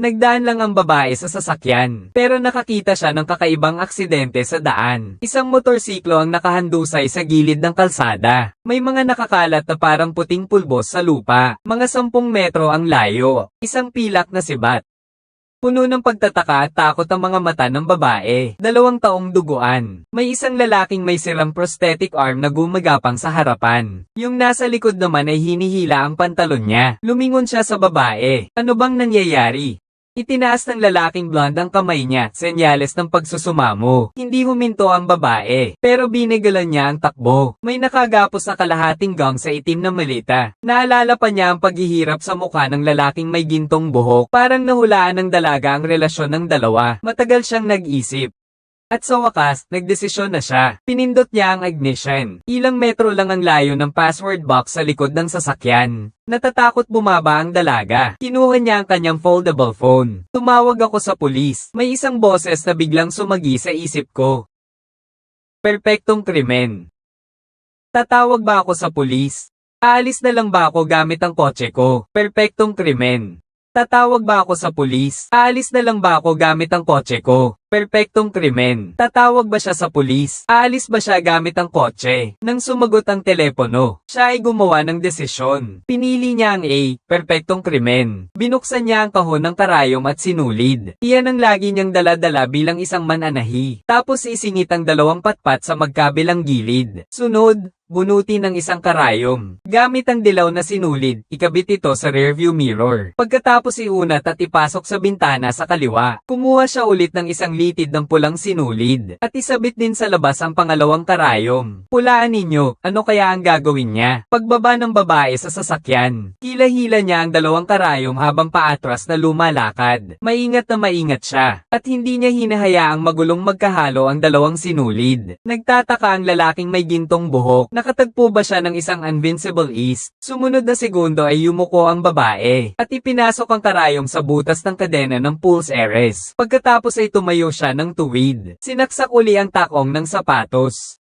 Nagdaan lang ang babae sa sasakyan, pero nakakita siya ng kakaibang aksidente sa daan. Isang motorsiklo ang nakahandusay sa gilid ng kalsada. May mga nakakalat na parang puting pulbos sa lupa. Mga 10 metro ang layo. Isang pilak na sibat. Puno ng pagtataka at takot ang mga mata ng babae. 2 taong duguan. May isang lalaking may sirang prosthetic arm na gumagapang sa harapan. Yung nasa likod naman ay hinihila ang pantalon niya. Lumingon siya sa babae. Ano bang nangyayari? Itinaas ng lalaking blonde ang kamay niya, senyales ng pagsusumamo. Hindi huminto ang babae, pero binigalan niya ang takbo. May nakagapos na kalahating gang sa itim na malita. Naalala pa niya ang paghihirap sa mukha ng lalaking may gintong buhok. Parang nahulaan ng dalaga ang relasyon ng dalawa. Matagal siyang nag-isip. At sa wakas, nagdesisyon na siya. Pinindot niya ang ignition. Ilang metro lang ang layo ng password box sa likod ng sasakyan. Natatakot bumaba ang dalaga. Kinuha niya ang kanyang foldable phone. Tumawag ako sa pulis. May isang boses na biglang sumagi sa isip ko. Perpektong krimen. Tatawag ba ako sa pulis? Aalis na lang ba ako gamit ang kotse ko? Perpektong krimen. Tatawag ba ako sa pulis? Aalis na lang ba ako gamit ang kotse ko? Perpektong krimen. Tatawag ba siya sa pulis? Aalis ba siya gamit ang kotse? Nang sumagot ang telepono, siya ay gumawa ng desisyon. Pinili niya ang A, perpektong krimen. Binuksan niya ang kahon ng karayom at sinulid. Iyan ang lagi niyang dala-dala bilang isang mananahi. Tapos isingit ang 2 patpat sa magkabilang gilid. Sunod, bunutin ng isang karayom. Gamit ang dilaw na sinulid, ikabit ito sa rearview mirror. Pagkatapos iunat at ipasok sa bintana sa kaliwa. Kumuha siya ulit ng isang litid ng pulang sinulid, at isabit din sa labas ang pangalawang karayom. Pulaan ninyo, ano kaya ang gagawin niya? Pagbaba ng babae sa sasakyan, hila-hila niya ang 2 karayom habang paatras na lumalakad. Maingat na maingat siya, at hindi niya hinahayaang magulong magkahalo ang 2 sinulid. Nagtataka ang lalaking may gintong buhok. Nakatagpo ba siya ng isang invincible ease? Sumunod na segundo ay yumuko ang babae, at ipinasok ang karayom sa butas ng kadena ng pulse arrest. Pagkatapos ay tumayo siya ng tuwid. Sinaksak uli ang takong ng sapatos.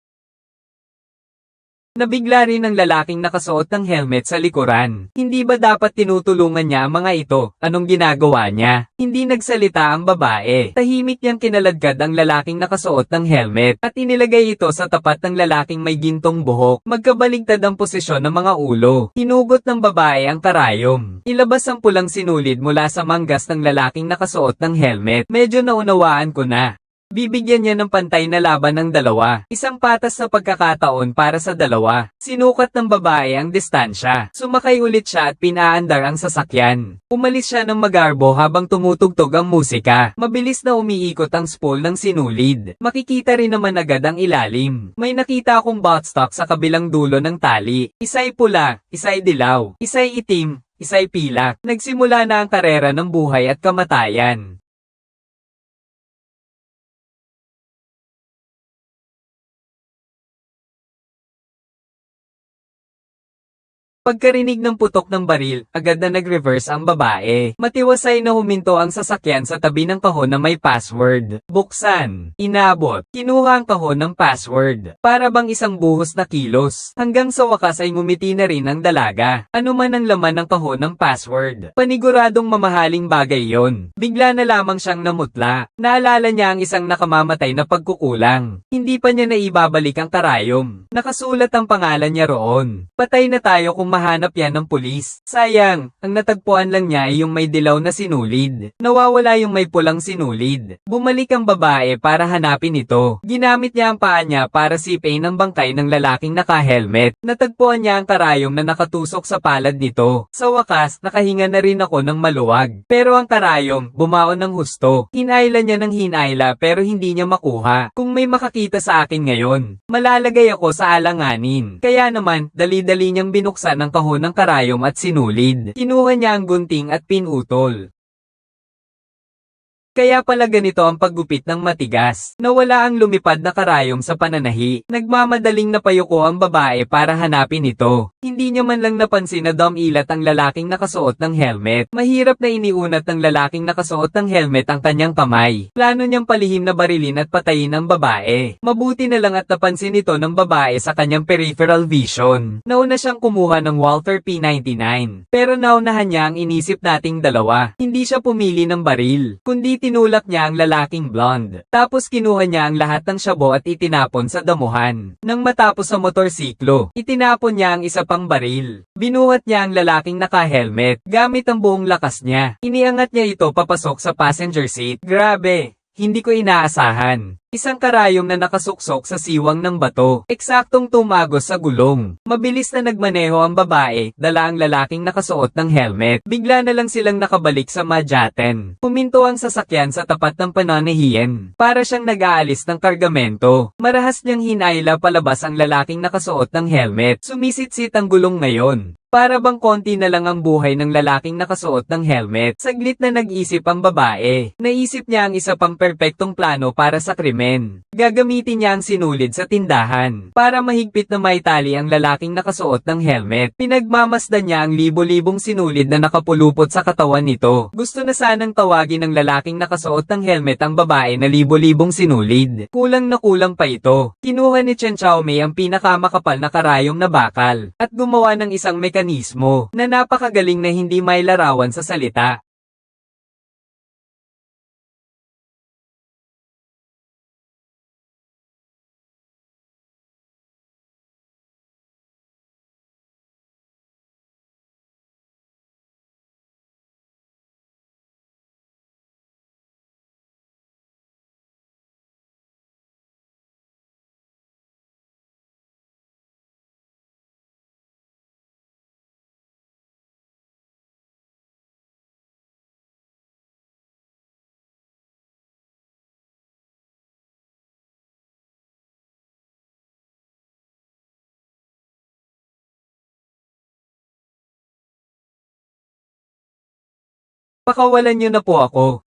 Nabigla rin ang lalaking nakasuot ng helmet sa likuran. Hindi ba dapat tinutulungan niya ang mga ito? Anong ginagawa niya? Hindi nagsalita ang babae. Tahimik niyang kinaladkad ang lalaking nakasuot ng helmet at inilagay ito sa tapat ng lalaking may gintong buhok. Magkabaligtad ang posisyon ng mga ulo. Hinugot ng babae ang karayom. Ilabas ang pulang sinulid mula sa manggas ng lalaking nakasuot ng helmet. Medyo naunawaan ko na. Bibigyan niya ng pantay na laban ng 2. Isang patas na pagkakataon para sa 2. Sinukat ng babae ang distansya. Sumakay ulit siya at pinaandar ang sasakyan. Umalis siya ng magarbo habang tumutugtog ang musika. Mabilis na umiikot ang spool ng sinulid. Makikita rin naman agad ang ilalim. May nakita akong buttstock sa kabilang dulo ng tali. Isa'y pula, isa'y dilaw, isa'y itim, isa'y pilak. Nagsimula na ang karera ng buhay at kamatayan. Pagkarinig ng putok ng baril, agad na nag-reverse ang babae. Matiwasay na huminto ang sasakyan sa tabi ng kahon na may password. Buksan. Inabot. Kinuha ang kahon ng password. Para bang isang buhos na kilos. Hanggang sa wakas ay ngumiti na rin ang dalaga. Ano man ang laman ng kahon ng password. Paniguradong mamahaling bagay yon. Bigla na lamang siyang namutla. Naalala niya ang isang nakamamatay na pagkukulang. Hindi pa niya naibabalik ang karayom. Nakasulat ang pangalan niya roon. Patay na tayo kung mahanap yan ng pulis. Sayang, ang natagpuan lang niya ay yung may dilaw na sinulid. Nawawala yung may pulang sinulid. Bumalik ang babae para hanapin ito. Ginamit niya ang paa niya para sipin ang bangkay ng lalaking naka-helmet. Natagpuan niya ang karayom na nakatusok sa palad nito. Sa wakas, nakahinga na rin ako ng maluwag. Pero ang karayom, bumaon ng husto. Hinayla niya ng hinayla pero hindi niya makuha. Kung may makakita sa akin ngayon, malalagay ako sa alanganin. Kaya naman, dali-dali niyang binuksan ang kahon ng karayom at sinulid. Kinuha niya ang gunting at pinutol. Kaya pala ganito ang paggupit ng matigas, na wala ang lumipad na karayom sa pananahi. Nagmamadaling napayuko ang babae para hanapin ito. Hindi niya man lang napansin na dumilat ang lalaking nakasuot ng helmet. Mahirap na iniunat ng lalaking nakasuot ng helmet ang kanyang kamay. Plano niyang palihim na barilin at patayin ang babae. Mabuti na lang at napansin ito ng babae sa kanyang peripheral vision. Nauna siyang kumuha ng Walther P99. Pero naunahan niya ang inisip nating dalawa. Hindi siya pumili ng baril, kundi tinulak niya ang lalaking blonde. Tapos kinuha niya ang lahat ng shabu at itinapon sa damuhan. Nang matapos sa motorsiklo, itinapon niya ang isa pang baril. Binuhat niya ang lalaking naka-helmet gamit ang buong lakas niya. Iniangat niya ito papasok sa passenger seat. Grabe! Hindi ko inaasahan. Isang karayom na nakasuksok sa siwang ng bato. Eksaktong tumagos sa gulong. Mabilis na nagmaneho ang babae, dala ang lalaking nakasuot ng helmet. Bigla na lang silang nakabalik sa madyaten. Puminto ang sasakyan sa tapat ng pananahiyan. Para siyang nag-aalis ng kargamento. Marahas niyang hinayla palabas ang lalaking nakasuot ng helmet. Sumisitsit ang gulong ngayon. Para bang konti na lang ang buhay ng lalaking nakasuot ng helmet. Saglit na nag-isip ang babae. Naisip niya ang isa pang perpektong plano para sa krimen. Gagamitin niya ang sinulid sa tindahan para mahigpit na maitali ang lalaking nakasuot ng helmet. Pinagmamasdan niya ang libo-libong sinulid na nakapulupot sa katawan nito. Gusto na sanang tawagin ng lalaking nakasuot ng helmet ang babae na libo-libong sinulid. Kulang na kulang pa ito. Kinuha ni Chen Xiaomei ang pinakamakapal na karayom na bakal at gumawa ng isang mekanismo na napakagaling na hindi may larawan sa salita. Pakawalan niyo na po ako.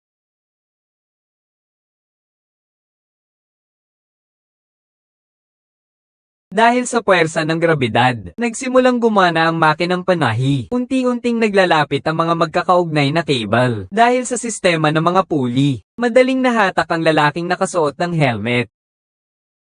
Dahil sa puwersa ng grabidad, nagsimulang gumana ang makinang panahi. Unti-unting naglalapit ang mga magkakaugnay na cable. Dahil sa sistema ng mga pulley, madaling nahatak ang lalaking nakasuot ng helmet.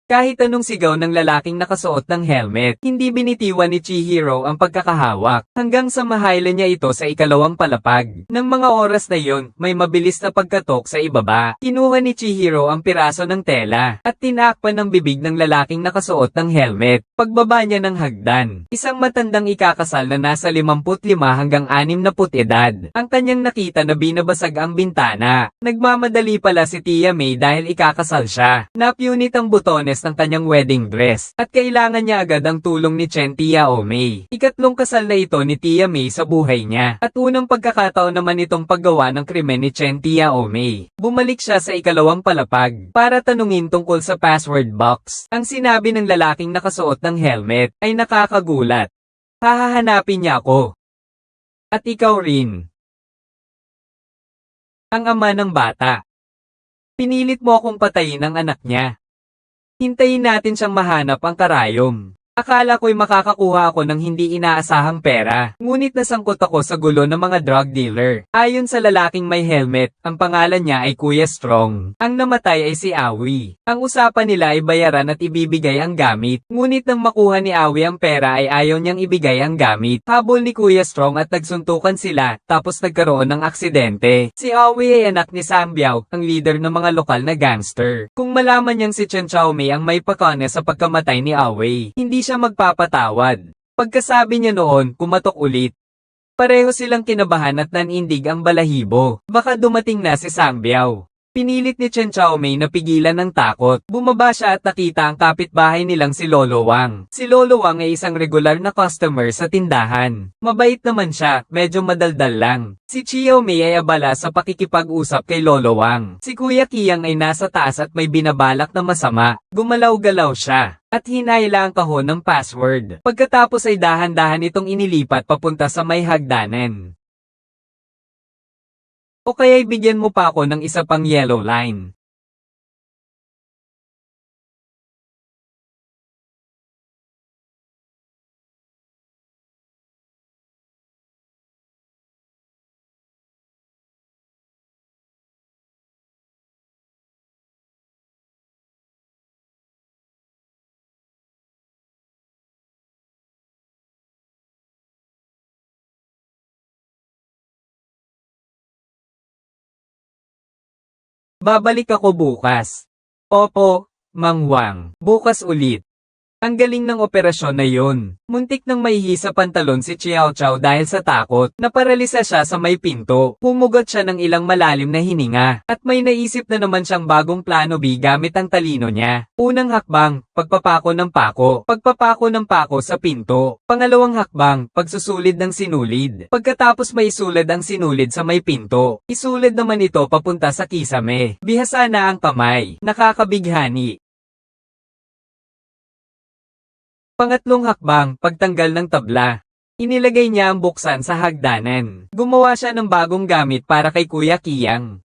Kahit anong sigaw ng lalaking nakasuot ng helmet, hindi binitiwan ni Chihiro ang pagkakahawak, hanggang sa mahayla niya ito sa ikalawang palapag. Nang mga oras na yon, may mabilis na pagkatok sa ibaba. Kinuha ni Chihiro ang piraso ng tela, at tinakpan ng bibig ng lalaking nakasuot ng helmet. Pagbaba niya ng hagdan, isang matandang ikakasal na nasa 55 hanggang 60 edad, ang kanyang nakita na binabasag ang bintana. Nagmamadali pala si Tia May dahil ikakasal siya. Napunit ang butones ng kanyang wedding dress, at kailangan niya agad ang tulong ni Chen Xiaomei. Ikatlong kasal na ito ni Tia May sa buhay niya, at unang pagkakataon naman itong paggawa ng krimen ni Chen Xiaomei. Bumalik siya sa ikalawang palapag, para tanungin tungkol sa password box. Ang sinabi ng lalaking nakasuot ng helmet, ay nakakagulat. Hahahanapin niya ako. At ikaw rin. Ang ama ng bata. Pinilit mo akong patayin ang anak niya. Hintayin natin siyang mahanap ang karayom. Akala ko'y makakakuha ako ng hindi inaasahang pera, ngunit nasangkot ako sa gulo ng mga drug dealer. Ayon sa lalaking may helmet, ang pangalan niya ay Kuya Strong. Ang namatay ay si Awi. Ang usapan nila ay bayaran at ibibigay ang gamit, ngunit nang makuha ni Awi ang pera ay ayaw niyang ibigay ang gamit. Habol ni Kuya Strong at nagsuntukan sila, tapos nagkaroon ng aksidente. Si Awi ay anak ni Sam Biao, ang leader ng mga lokal na gangster. Kung malaman niyang si Chen Xiaomei ang may pakana sa pagkamatay ni Awi, hindi siya magpapatawad. Pagkasabi niya noon, kumatok ulit. Pareho silang kinabahan at nanindig ang balahibo. Baka dumating na si Sang Biao. Pinilit ni Chen Xiaomei na pigilan ng takot. Bumaba siya at nakita ang kapitbahay nilang si Lolo Wang. Si Lolo Wang ay isang regular na customer sa tindahan. Mabait naman siya, medyo madaldal lang. Si Xiaomei ay abala sa pakikipag-usap kay Lolo Wang. Si Kuya Kiyang ay nasa taas at may binabalak na masama. Gumalaw-galaw siya at hinayla ang kahon ng password. Pagkatapos ay dahan-dahan itong inilipat papunta sa may hagdanan. O kaya'y bigyan mo pa ako ng isa pang yellow line. Babalik ako bukas. Opo, Mang Wang. Bukas ulit. Ang galing ng operasyon na yon. Muntik nang maihi sa pantalon si Chiao Chow dahil sa takot. Naparalisa siya sa may pinto. Humugot siya ng ilang malalim na hininga. At may naisip na naman siyang bagong plano B gamit ang talino niya. Unang hakbang, pagpapako ng pako. Pagpapako ng pako sa pinto. Pangalawang hakbang, pagsusulid ng sinulid. Pagkatapos may isulad ang sinulid sa may pinto. Isulad naman ito papunta sa kisame. Bihasa na ang kamay. Nakakabighani. Pangatlong hakbang, pagtanggal ng tabla. Inilagay niya ang buksan sa hagdanan. Gumawa siya ng bagong gamit para kay Kuya Kiyang.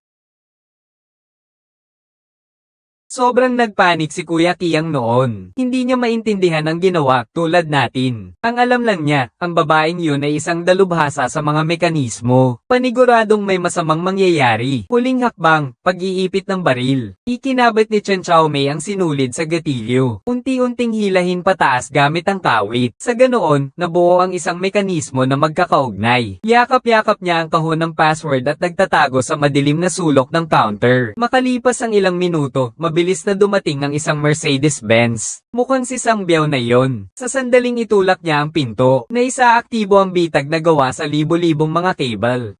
Sobrang nagpanik si Kuya Kiyang noon. Hindi niya maintindihan ang ginawa, tulad natin. Ang alam lang niya, ang babaeng yun ay isang dalubhasa sa mga mekanismo. Paniguradong may masamang mangyayari. Huling hakbang, pag-iipit ng baril. Ikinabit ni Chen Chaomei ang sinulid sa gatilyo. Unti-unting hilahin pataas gamit ang kawit. Sa ganoon, nabuo ang isang mekanismo na magkakaugnay. Yakap-yakap niya ang kahon ng password at nagtatago sa madilim na sulok ng counter. Makalipas ang ilang minuto, mabilis na dumating ang isang Mercedes-Benz. Mukhang si Sang Biao na yon. Sa sandaling itulak niya ang pinto, na isaaktibo ang bitag na gawa sa libo-libong mga cable.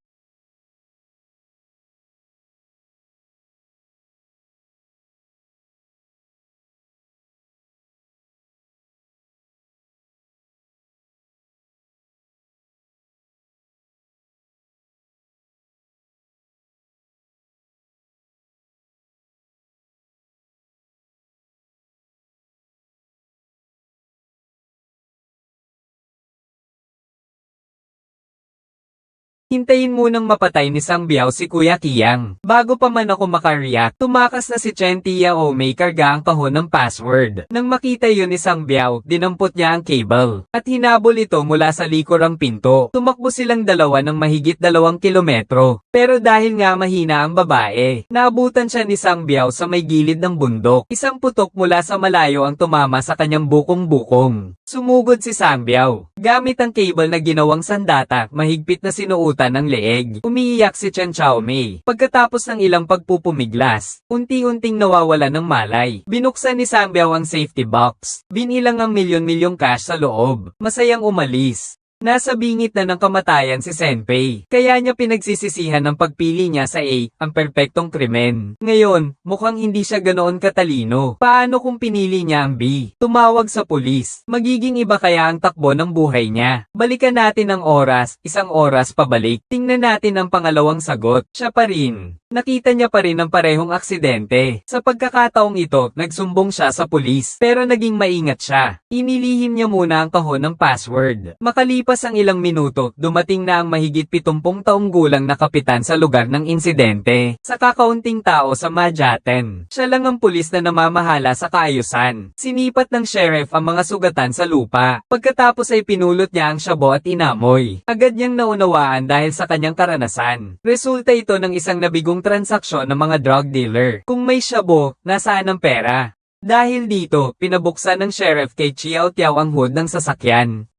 Hintayin munang mapatay ni Sang Biao si Kuya Kiyang. Bago pa man ako makareact, tumakas na si Chen Tiaomei karga ang kahon ng password. Nang makita yun ni Sang Biao, dinampot niya ang cable. At hinabol ito mula sa likurang pinto. Tumakbo silang dalawa ng mahigit 2 kilometro. Pero dahil nga mahina ang babae, naabutan siya ni Sang Biao sa may gilid ng bundok. Isang putok mula sa malayo ang tumama sa kanyang bukong-bukong. Sumugod si Sang Biao. Gamit ang cable na ginawang sandata, mahigpit na sinuutan ng leeg. Umiiyak si Chen Chaomei. Pagkatapos ng ilang pagpupumiglas, unti-unting nawawala ng malay. Binuksan ni Sang Biao ang safety box. Binilang ang milyon-milyong cash sa loob. Masayang umalis. Nasa bingit na ng kamatayan si Senpei, kaya niya pinagsisisihan ang pagpili niya sa A, ang perpektong krimen. Ngayon, mukhang hindi siya ganoon katalino. Paano kung pinili niya ang B? Tumawag sa pulis. Magiging iba kaya ang takbo ng buhay niya. Balikan natin ang oras, 1 oras pabalik. Tingnan natin ang pangalawang sagot. Siya pa rin. Nakita niya pa rin ang parehong aksidente. Sa pagkakataong ito, nagsumbong siya sa pulis. Pero naging maingat siya. Inilihim niya muna ang kahon ng password. Makalipas ang ilang minuto, dumating na ang mahigit 70 taong gulang na kapitan sa lugar ng insidente. Sa kakaunting tao sa Madyaten, siya lang ang pulis na namamahala sa kaayusan. Sinipat ng sheriff ang mga sugatan sa lupa. Pagkatapos ay pinulot niya ang syabo at inamoy. Agad niyang naunawaan dahil sa kanyang karanasan. Resulta ito ng isang nabigong transaksyon ng mga drug dealer. Kung may syabo, nasaan ang pera? Dahil dito, pinabuksan ng sheriff kay Chiao Tiao ang hood ng sasakyan.